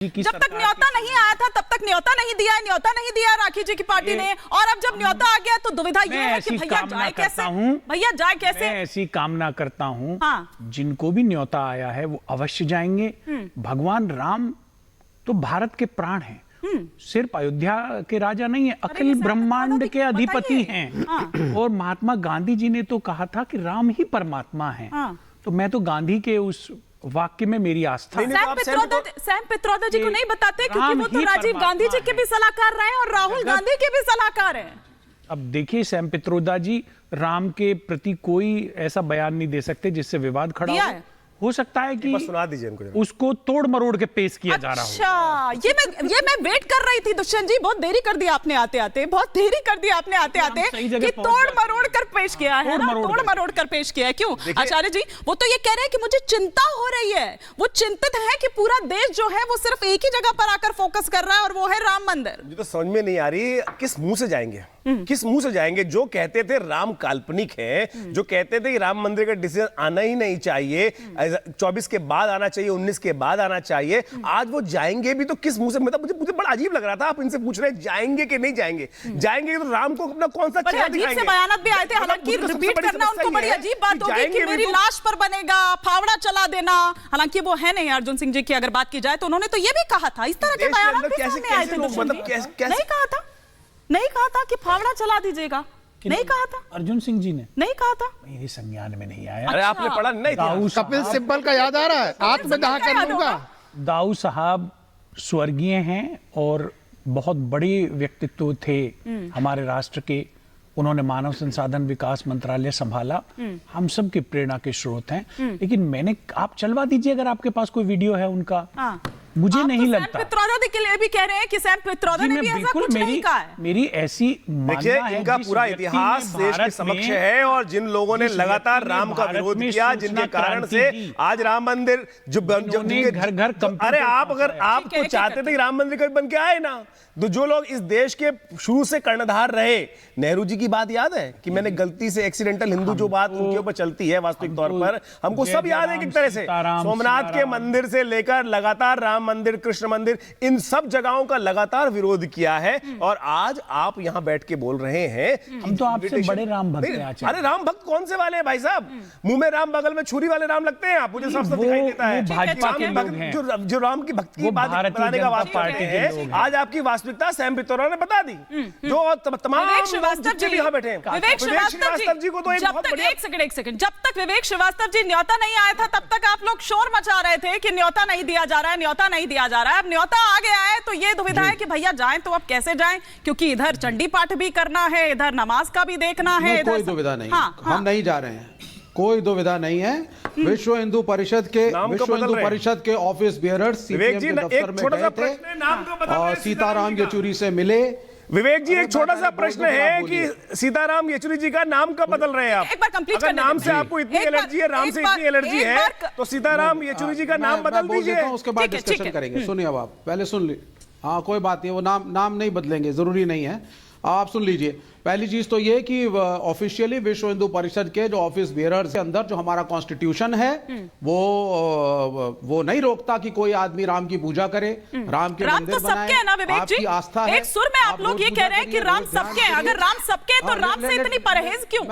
जब तक न्योता नहीं आया था तब तक न्योता नहीं दिया, न्योता नहीं दिया राखी जी की पार्टी ने, और अब जब न्योता आ गया तो दुविधा ये है कि भैया जाए कैसे, भैया जाए कैसे। मैं ऐसी कामना करता हूं हाँ। जिनको भी न्योता आया है वो अवश्य जाएंगे। भगवान राम तो भारत के प्राण हैं, सिर्फ अयोध्या के राजा नहीं है, अखिल ब्रह्मांड के अधिपति हैं। हाँ। और महात्मा गांधी जी ने तो कहा था कि राम ही परमात्मा है। हाँ। तो मैं तो गांधी के उस वाक्य में मेरी आस्था। सैम पित्रोदा जी को नहीं बताते क्योंकि वो तो राजीव गांधी जी के भी सलाहकार रहे और राहुल गांधी के भी सलाहकार हैं। अब देखिए सैम पित्रोदा जी राम के प्रति कोई ऐसा बयान नहीं दे सकते जिससे विवाद खड़ा हो सकता है कि सुना दीजिए इनको, उसको तोड़ मरोड़ के पेश किया जा रहा हो। अच्छा, ये मैं वेट कर रही थी दुष्यंत जी, बहुत देरी कर दी आपने आते आते, बहुत देरी कर दी आपने आते आते कि तोड़ मरोड़ कर पेश किया है ना, तोड़ मरोड़ कर पेश किया है। क्यों आचार्य जी? वो तो ये कह रहे हैं कि मुझे चिंता हो रही है, वो चिंतित है कि पूरा देश जो है वो सिर्फ एक ही जगह पर आकर फोकस कर रहा है और वो है राम मंदिर। मुझे तो समझ में नहीं आ रही किस मुंह से जाएंगे, किस मुंह से जाएंगे। जो कहते थे राम काल्पनिक है, जो कहते थे कि राम मंदिर का डिसीजन आना ही नहीं चाहिए, 24 के बाद आना चाहिए, 19 के बाद आना चाहिए, आज वो जाएंगे भी तो किस मुंह से? मतलब मुझे बड़ा अजीब लग रहा था। आप इनसे पूछ रहे हैं जाएंगे कि नहीं जाएंगे। जाएंगे तो राम को अपना कौन सा चेहरा दिखाएंगे? बयानात भी आए थे, हालांकि रिपीट करना उनको बड़ी अजीब बात होगी कि मेरी लाश पर बनेगा फावड़ा चला देना। हालांकि वो है नहीं अर्जुन सिंह जी की अगर बात की जाए तो उन्होंने तो ये भी कहा था, इस तरह के बयान कैसे आए थे? नहीं कहा था कि फावड़ा चला दीजिएगा, नहीं कहा था अर्जुन सिंह जी ने, नहीं कहा था, मेरे संज्ञान में नहीं आया। अरे आपने पढ़ा नहीं था? कपिल सिब्बल का याद आ रहा है, आत्मदाह कर लूंगा। दाऊ साहब स्वर्गीय हैं और बहुत बड़े व्यक्तित्व थे हमारे राष्ट्र के। उन्होंने मानव संसाधन विकास मंत्रालय संभाला, हम सब की प्रेरणा के स्रोत हैं। लेकिन मैंने, आप चलवा दीजिए अगर आपके पास कोई वीडियो है उनका। मुझे नहीं लगता। सैम पित्रोदा के लिए भी कह रहे हैं कि सैम पित्रोदा ने भी ऐसा कुछ नहीं कहा है। मेरी ऐसी मानना है, इनका पूरा इतिहास देश के समक्ष है और जिन लोगों ने लगातार राम का विरोध किया, जिनके कारण से आज राम मंदिर जो घर घर, अरे आप अगर आप तो चाहते थे कि राम मंदिर कभी बन के आए ना, तो जो लोग इस देश के शुरू से कर्णधार रहे, नेहरू जी की बात याद है कि मैंने गलती से एक्सीडेंटल हिंदू जो बात उनके ऊपर चलती है वास्तविक तौर पर, हमको सब याद है एक तरह से। सोमनाथ के मंदिर से लेकर लगातार राम मंदिर, कृष्ण मंदिर, इन सब जगहों का लगातार विरोध किया है। और आज आप यहां बैठ के बोल रहे हैं हम तो आपसे बड़े राम भक्त हैं। अरे राम भक्त कौन से वाले हैं भाई साहब? मुंह में राम बगल में छुरी वाले राम लगते हैं आप, मुझे सब दिखाई देता है। भाजपा के लोग हैं जो राम की भक्ति की बात बताने का वास्ता है, आज आपकी वास्तविकता सैम पित्रोदा ने बता दी। जो तमाम जितने भी यहां बैठे हैं, विवेक श्रीवास्तव जी को तो एक सेकंड, जब तक विवेक श्रीवास्तव जी न्योता नहीं आया था तब तक आप लोग शोर मचा रहे थे कि न्योता नहीं दिया जा रहा है, न्योता नहीं दिया जा रहा है। अब न्योता आ गया है तो ये दुविधा है कि भैया जाएं तो अब कैसे जाएं, क्योंकि इधर चंडी पाठ भी करना है, इधर नमाज का भी देखना है। कोई दुविधा नहीं, हम नहीं जा रहे हैं, कोई दुविधा नहीं है। विश्व हिंदू परिषद के ऑफिस बेयरर्स सीपीएम के दफ्तर में गए थे और सीताराम येचुरी से मिले। विवेक जी, एक छोटा सा प्रश्न है कि सीताराम येचुरी जी का नाम कब बदल रहे हैं आप? एक बार कंप्लीट अगर नाम से आपको इतनी एलर्जी है, राम से इतनी एलर्जी है, तो सीताराम येचुरी जी का नाम बदल दीजिए। उसके बाद डिस्कशन करेंगे। सुनिए, अब आप पहले सुन ली। हाँ, कोई बात नहीं, वो नाम नहीं बदलेंगे, जरूरी नहीं है। आप सुन लीजिए। पहली चीज तो ये कि ऑफिशियली विश्व हिंदू परिषद के जो ऑफिस बेयरर्स के अंदर जो हमारा कॉन्स्टिट्यूशन है वो नहीं रोकता कि कोई आदमी राम की पूजा करे, राम के मंदिर बनाए। आपकी आस्था है। एक सुर में आप लोग ये कह रहे हैं कि राम सबके हैं। अगर राम सबके हैं तो राम से इतनी परहेज क्यों?